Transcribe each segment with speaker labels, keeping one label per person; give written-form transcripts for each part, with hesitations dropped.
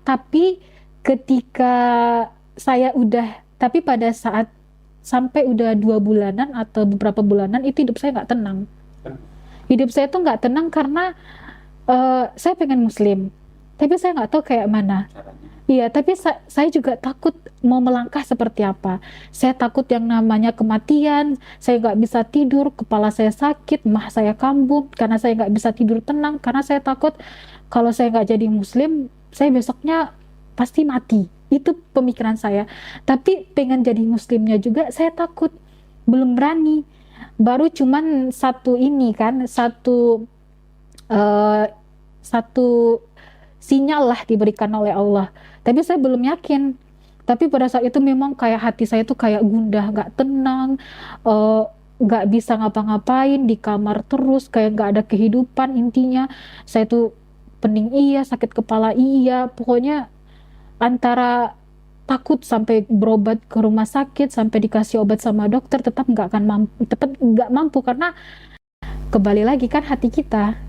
Speaker 1: Tapi ketika tapi pada saat sampai udah 2 bulanan atau beberapa bulanan itu hidup saya nggak tenang. Hidup saya tuh nggak tenang karena saya pengen Muslim, tapi saya nggak tahu kayak mana. Iya, tapi saya juga takut mau melangkah seperti apa. Saya takut yang namanya kematian, saya nggak bisa tidur, kepala saya sakit, mah saya kambuh, karena saya nggak bisa tidur tenang, karena saya takut kalau saya nggak jadi Muslim, saya besoknya pasti mati. Itu pemikiran saya. Tapi pengen jadi Muslimnya juga, saya takut, belum berani. Baru cuman satu ini kan, eh, satu sinyal lah diberikan oleh Allah. Tapi saya belum yakin. Tapi pada saat itu memang kayak hati saya tuh kayak gundah, nggak tenang, eh, nggak bisa ngapa-ngapain di kamar terus, kayak nggak ada kehidupan intinya. Saya tuh pening iya, sakit kepala iya, pokoknya antara takut sampai berobat ke rumah sakit, sampai dikasih obat sama dokter, tetap nggak mampu karena kembali lagi kan hati kita.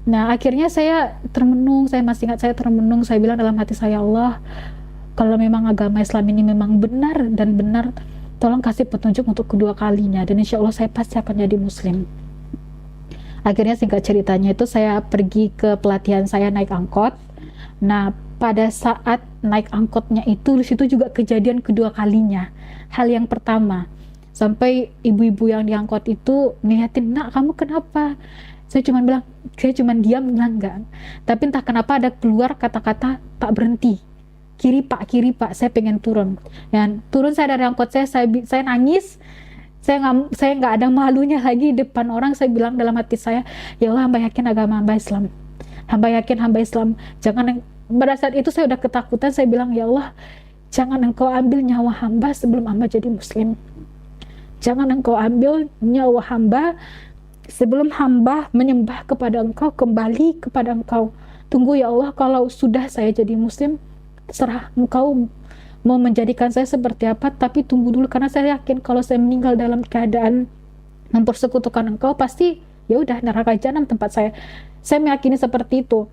Speaker 1: Nah, akhirnya saya termenung, saya masih ingat saya termenung, saya bilang dalam hati saya, Allah, kalau memang agama Islam ini memang benar dan benar, tolong kasih petunjuk untuk kedua kalinya, dan insya Allah saya pasti akan jadi Muslim. Akhirnya singkat ceritanya itu saya pergi ke pelatihan saya naik angkot. Nah, pada saat naik angkotnya itu, di situ juga kejadian kedua kalinya. Hal yang pertama, sampai ibu-ibu yang diangkot itu ngeliatin, nak kamu kenapa? Saya cuma diam bilang enggak. Tapi entah kenapa ada keluar kata-kata tak berhenti. Kiri pak, saya pengen turun. Dan turun saya dari angkot saya nangis. Saya nggak ada malunya lagi di depan orang. Saya bilang dalam hati saya, ya Allah, hamba yakin agama hamba Islam. Hamba yakin hamba Islam. Pada saat itu saya udah ketakutan. Saya bilang, ya Allah, jangan engkau ambil nyawa hamba sebelum hamba jadi Muslim. Jangan engkau ambil nyawa hamba sebelum hamba menyembah kepada engkau, kembali kepada engkau. Tunggu ya Allah, kalau sudah saya jadi Muslim, terserah engkau mau menjadikan saya seperti apa, tapi tunggu dulu, karena saya yakin kalau saya meninggal dalam keadaan mempersekutukan engkau, pasti ya udah neraka jahanam tempat saya. Saya meyakini seperti itu.